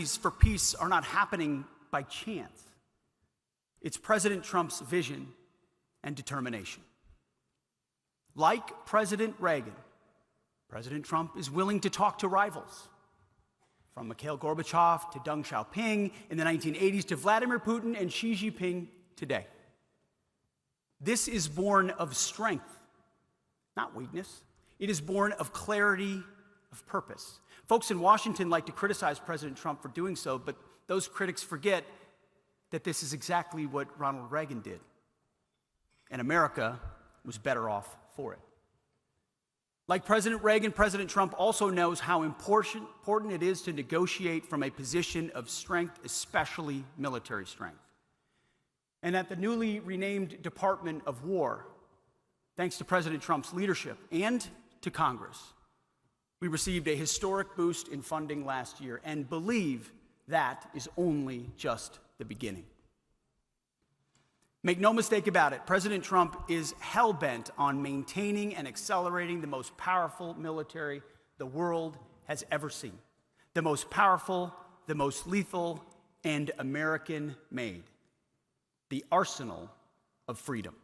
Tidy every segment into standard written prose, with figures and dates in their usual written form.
for peace are not happening by chance. It's President Trump's vision and determination. Like President Reagan, President Trump is willing to talk to rivals, from Mikhail Gorbachev to Deng Xiaoping in the 1980s to Vladimir Putin and Xi Jinping today. This is born of strength, not weakness. It is born of clarity of purpose. Folks in Washington like to criticize President Trump for doing so, but those critics forget that this is exactly what Ronald Reagan did. And America was better off for it. Like President Reagan, President Trump also knows how important it is to negotiate from a position of strength, especially military strength. And at the newly renamed Department of War, thanks to President Trump's leadership and to Congress, we received a historic boost in funding last year and believe that is only just the beginning. Make no mistake about it, President Trump is hell-bent on maintaining and accelerating the most powerful military the world has ever seen. The most powerful, the most lethal, and American-made. The arsenal of freedom.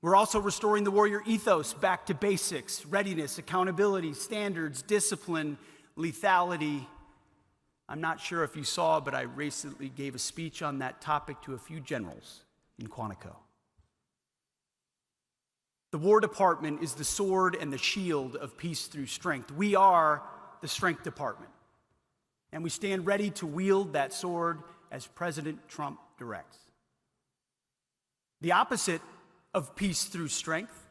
We're also restoring the warrior ethos back to basics: readiness, accountability, standards, discipline, lethality. I'm not sure if you saw, but I recently gave a speech on that topic to a few generals in Quantico. The War Department is the sword and the shield of peace through strength. We are the Strength Department, and we stand ready to wield that sword as President Trump directs. The opposite of peace through strength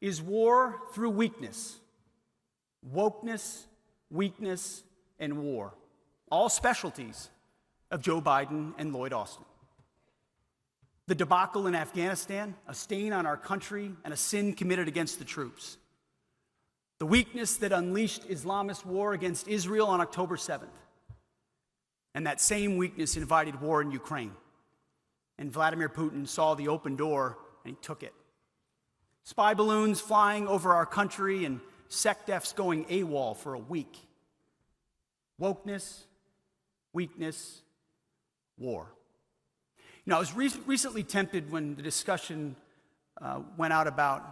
is war through weakness. Wokeness, weakness, and war. All specialties of Joe Biden and Lloyd Austin. The debacle in Afghanistan, a stain on our country and a sin committed against the troops. The weakness that unleashed Islamist war against Israel on October 7th. And that same weakness invited war in Ukraine. And Vladimir Putin saw the open door and he took it. Spy balloons flying over our country and SecDefs going AWOL for a week. Wokeness, weakness, war. You know, I was recently tempted when the discussion went out about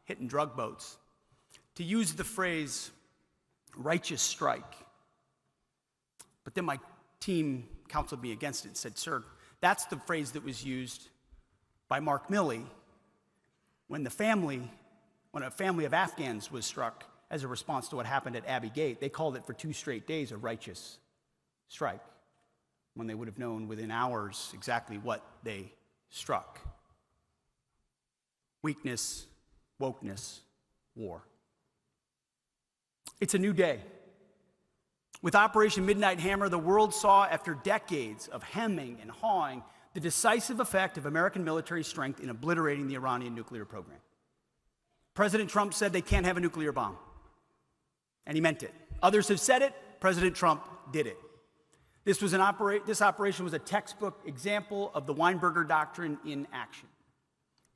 hitting drug boats to use the phrase righteous strike. But then my team counseled me against it and said, "Sir, that's the phrase that was used by Mark Milley when a family of Afghans was struck as a response to what happened at Abbey Gate. They called it for 2 straight days a righteous strike, when they would have known within hours exactly what they struck. Weakness, wokeness, war. It's a new day. With Operation Midnight Hammer, the world saw, after decades of hemming and hawing, the decisive effect of American military strength in obliterating the Iranian nuclear program. President Trump said they can't have a nuclear bomb, and he meant it. Others have said it. President Trump did it. This operation was a textbook example of the Weinberger Doctrine in action.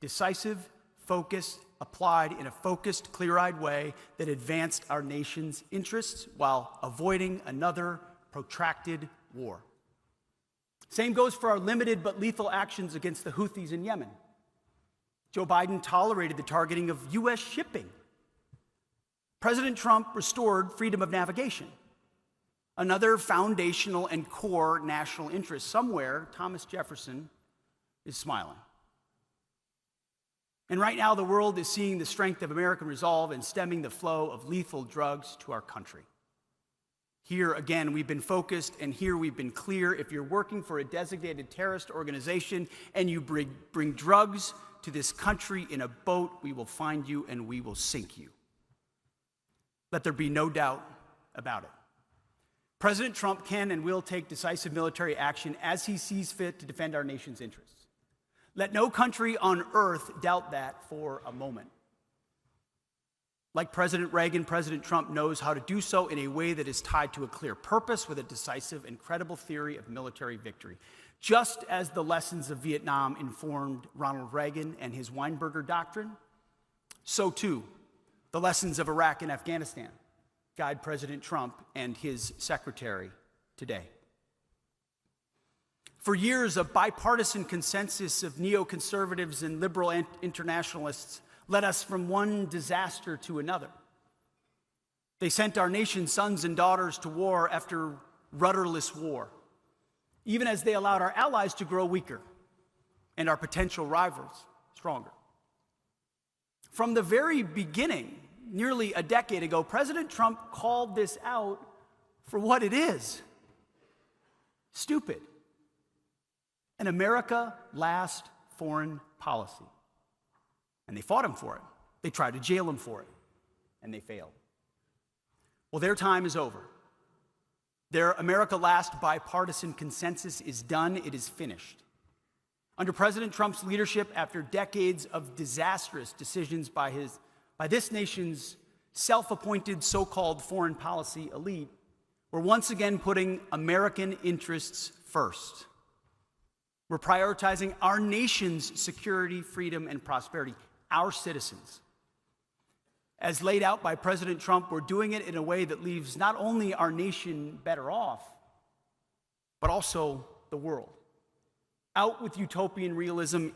Decisive, focused, applied in a focused, clear-eyed way that advanced our nation's interests while avoiding another protracted war. Same goes for our limited but lethal actions against the Houthis in Yemen. Joe Biden tolerated the targeting of U.S. shipping. President Trump restored freedom of navigation. Another foundational and core national interest. Somewhere, Thomas Jefferson is smiling. And right now, the world is seeing the strength of American resolve in stemming the flow of lethal drugs to our country. Here, again, we've been focused, and here we've been clear. If you're working for a designated terrorist organization and you bring drugs to this country in a boat, we will find you and we will sink you. Let there be no doubt about it. President Trump can and will take decisive military action as he sees fit to defend our nation's interests. Let no country on earth doubt that for a moment. Like President Reagan, President Trump knows how to do so in a way that is tied to a clear purpose with a decisive and credible theory of military victory. Just as the lessons of Vietnam informed Ronald Reagan and his Weinberger Doctrine, so too the lessons of Iraq and Afghanistan guide President Trump and his secretary, today. For years, a bipartisan consensus of neoconservatives and liberal internationalists led us from one disaster to another. They sent our nation's sons and daughters to war after rudderless war, even as they allowed our allies to grow weaker and our potential rivals stronger. From the very beginning, nearly a decade ago, President Trump called this out for what it is: stupid. An America last foreign policy. And they fought him for it. They tried to jail him for it, and they failed. Well, their time is over. Their America last bipartisan consensus is done. It is finished. Under President Trump's leadership, after decades of disastrous decisions by this nation's self-appointed so-called foreign policy elite, we're once again putting American interests first. We're prioritizing our nation's security, freedom, and prosperity, our citizens. As laid out by President Trump, we're doing it in a way that leaves not only our nation better off, but also the world. Out with utopian idealism,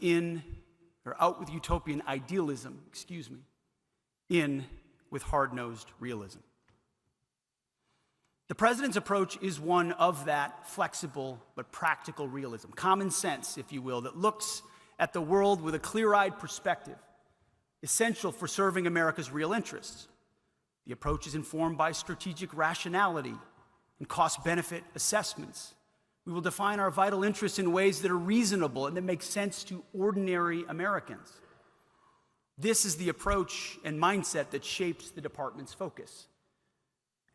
in with hard-nosed realism. The president's approach is one of that flexible but practical realism, common sense, if you will, that looks at the world with a clear-eyed perspective, essential for serving America's real interests. The approach is informed by strategic rationality and cost-benefit assessments. We will define our vital interests in ways that are reasonable and that make sense to ordinary Americans. This is the approach and mindset that shapes the department's focus.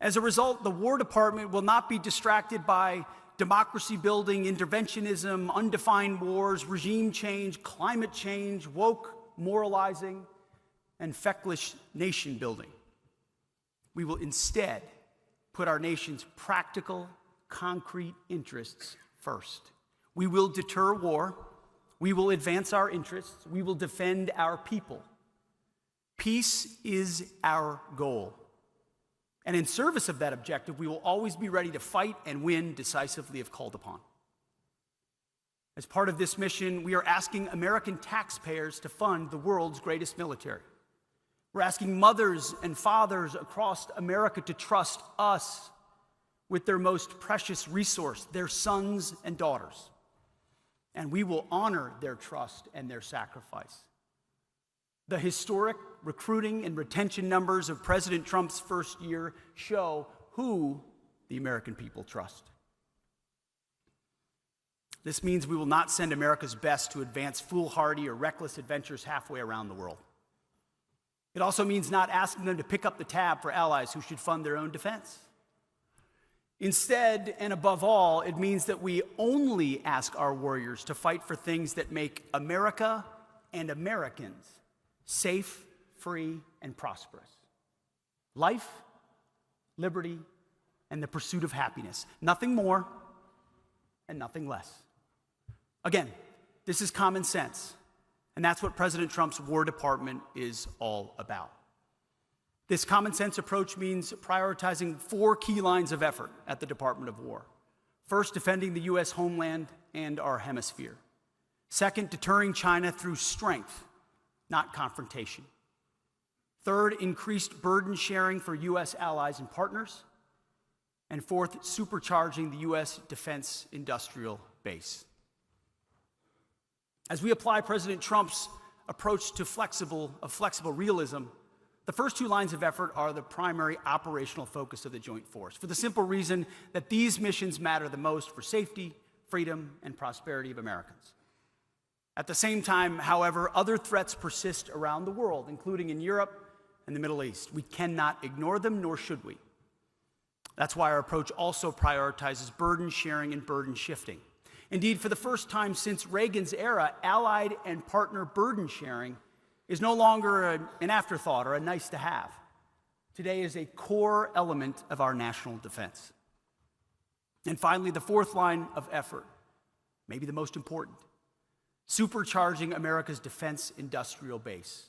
As a result, the War Department will not be distracted by democracy-building interventionism, undefined wars, regime change, climate change, woke moralizing, and feckless nation-building. We will instead put our nation's practical, concrete interests first. We will deter war. We will advance our interests. We will defend our people. Peace is our goal. And in service of that objective, we will always be ready to fight and win decisively if called upon. As part of this mission, we are asking American taxpayers to fund the world's greatest military. We're asking mothers and fathers across America to trust us with their most precious resource, their sons and daughters. And we will honor their trust and their sacrifice. The historic recruiting and retention numbers of President Trump's first year show who the American people trust. This means we will not send America's best to advance foolhardy or reckless adventures halfway around the world. It also means not asking them to pick up the tab for allies who should fund their own defense. Instead, and above all, it means that we only ask our warriors to fight for things that make America and Americans safe, free, and prosperous. Life, liberty, and the pursuit of happiness. Nothing more and nothing less. Again, this is common sense, and that's what President Trump's War Department is all about. This common sense approach means prioritizing 4 key lines of effort at the Department of War. First, defending the U.S. homeland and our hemisphere. Second, deterring China through strength, not confrontation. Third, increased burden sharing for U.S. allies and partners. And fourth, supercharging the U.S. defense industrial base. As we apply President Trump's approach to flexible realism, the first 2 lines of effort are the primary operational focus of the Joint Force, for the simple reason that these missions matter the most for safety, freedom, and prosperity of Americans. At the same time, however, other threats persist around the world, including in Europe and the Middle East. We cannot ignore them, nor should we. That's why our approach also prioritizes burden sharing and burden shifting. Indeed, for the first time since Reagan's era, allied and partner burden sharing is no longer an afterthought or a nice to have. Today is a core element of our national defense. And finally, the 4th line of effort, maybe the most important, supercharging America's defense industrial base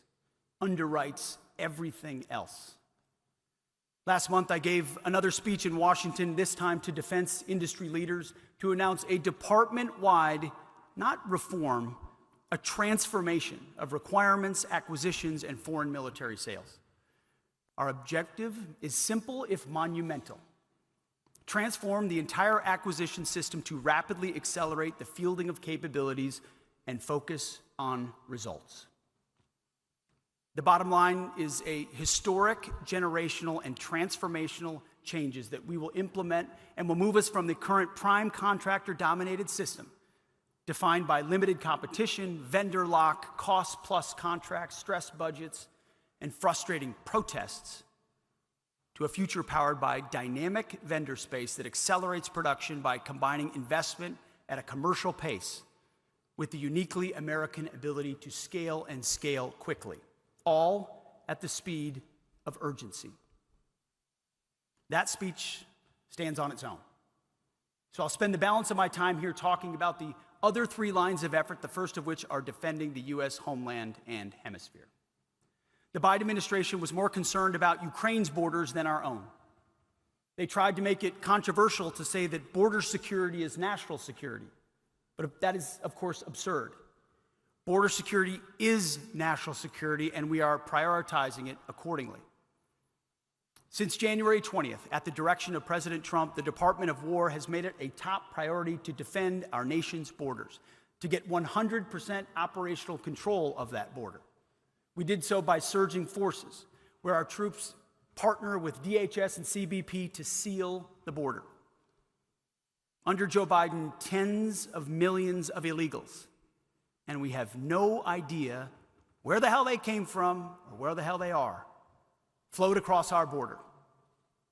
underwrites everything else. Last month, I gave another speech in Washington, this time to defense industry leaders, to announce a department-wide, not reform, a transformation of requirements, acquisitions, and foreign military sales. Our objective is simple, if monumental. Transform the entire acquisition system to rapidly accelerate the fielding of capabilities and focus on results. The bottom line is a historic, generational, and transformational changes that we will implement and will move us from the current prime contractor-dominated system, defined by limited competition, vendor lock, cost-plus contracts, stress budgets, and frustrating protests, to a future powered by dynamic vendor space that accelerates production by combining investment at a commercial pace with the uniquely American ability to scale and scale quickly, all at the speed of urgency. That speech stands on its own. So I'll spend the balance of my time here talking about the other three lines of effort, the first of which are defending the U.S. homeland and hemisphere. The Biden administration was more concerned about Ukraine's borders than our own. They tried to make it controversial to say that border security is national security, but that is, of course, absurd. Border security is national security, and we are prioritizing it accordingly. Since January 20th, at the direction of President Trump, the Department of War has made it a top priority to defend our nation's borders, to get 100% operational control of that border. We did so by surging forces, where our troops partner with DHS and CBP to seal the border. Under Joe Biden, tens of millions of illegals, and we have no idea where the hell they came from or where the hell they are, flowed across our border,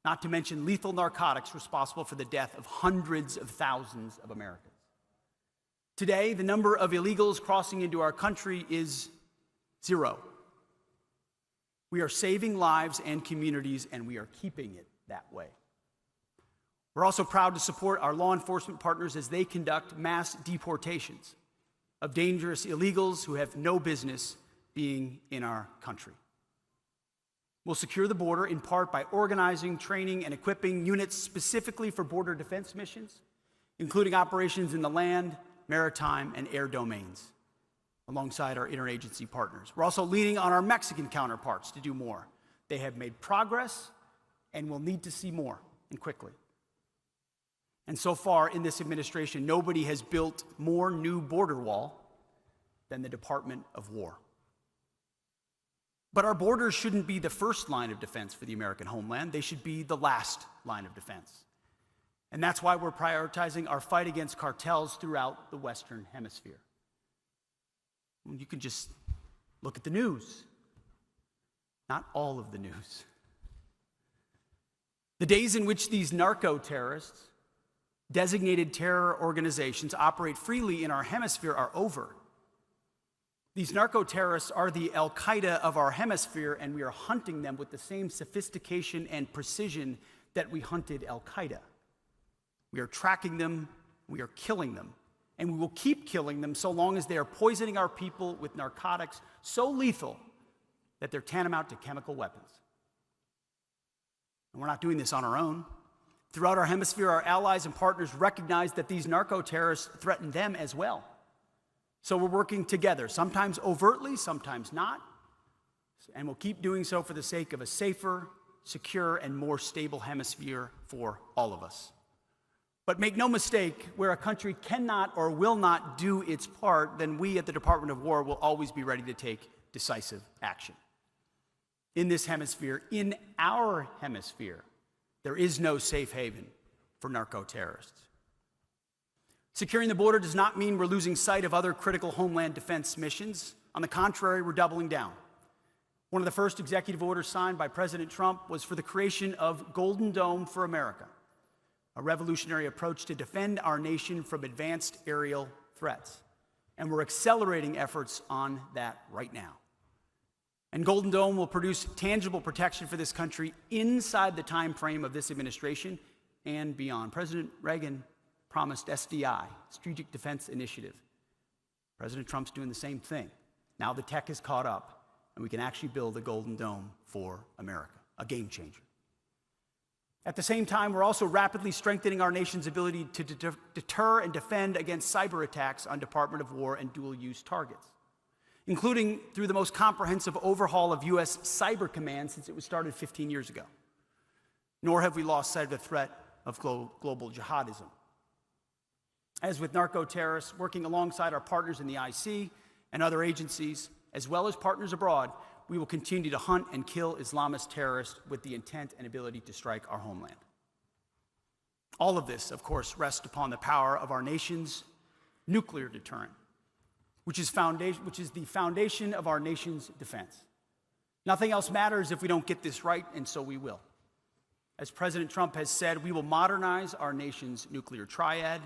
not to mention lethal narcotics responsible for the death of hundreds of thousands of Americans. Today, the number of illegals crossing into our country is 0. We are saving lives and communities, and we are keeping it that way. We're also proud to support our law enforcement partners as they conduct mass deportations of dangerous illegals who have no business being in our country. We'll secure the border in part by organizing, training, and equipping units specifically for border defense missions, including operations in the land, maritime, and air domains, alongside our interagency partners. We're also leaning on our Mexican counterparts to do more. They have made progress and will need to see more, and quickly. And so far in this administration, nobody has built more new border wall than the Department of War. But our borders shouldn't be the first line of defense for the American homeland. They should be the last line of defense. And that's why we're prioritizing our fight against cartels throughout the Western Hemisphere. You can just look at the news. Not all of the news. The days in which these narco-terrorists, designated terror organizations, operate freely in our hemisphere are over. These narco-terrorists are the al-Qaeda of our hemisphere, and we are hunting them with the same sophistication and precision that we hunted al-Qaeda. We are tracking them, we are killing them, and we will keep killing them so long as they are poisoning our people with narcotics so lethal that they're tantamount to chemical weapons. And we're not doing this on our own. Throughout our hemisphere, our allies and partners recognize that these narco-terrorists threaten them as well. So we're working together, sometimes overtly, sometimes not, and we'll keep doing so for the sake of a safer, secure, and more stable hemisphere for all of us. But make no mistake, where a country cannot or will not do its part, then we at the Department of War will always be ready to take decisive action. In this hemisphere, in our hemisphere, there is no safe haven for narco-terrorists. Securing the border does not mean we're losing sight of other critical homeland defense missions. On the contrary, we're doubling down. One of the first executive orders signed by President Trump was for the creation of Golden Dome for America, a revolutionary approach to defend our nation from advanced aerial threats. And we're accelerating efforts on that right now. And Golden Dome will produce tangible protection for this country inside the time frame of this administration and beyond. President Reagan promised SDI, Strategic Defense Initiative. President Trump's doing the same thing. Now the tech has caught up, and we can actually build a Golden Dome for America, a game changer. At the same time, we're also rapidly strengthening our nation's ability to deter and defend against cyber attacks on Department of War and dual-use targets, including through the most comprehensive overhaul of U.S. Cyber Command since it was started 15 years ago. Nor have we lost sight of the threat of global jihadism. As with narco-terrorists, working alongside our partners in the IC and other agencies, as well as partners abroad, we will continue to hunt and kill Islamist terrorists with the intent and ability to strike our homeland. All of this, of course, rests upon the power of our nation's nuclear deterrent, which is the foundation of our nation's defense. Nothing else matters if we don't get this right, and so we will. As President Trump has said, we will modernize our nation's nuclear triad.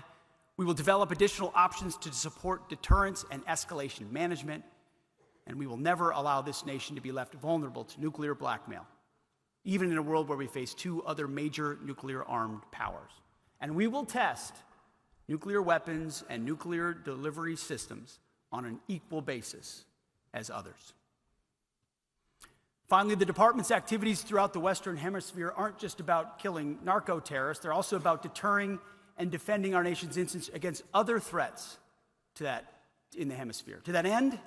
We will develop additional options to support deterrence and escalation management. And we will never allow this nation to be left vulnerable to nuclear blackmail, even in a world where we face two other major nuclear-armed powers. And we will test nuclear weapons and nuclear delivery systems on an equal basis as others. Finally, the department's activities throughout the Western Hemisphere aren't just about killing narco-terrorists. They're also about deterring and defending our nation's instance against other threats in the hemisphere. To that end,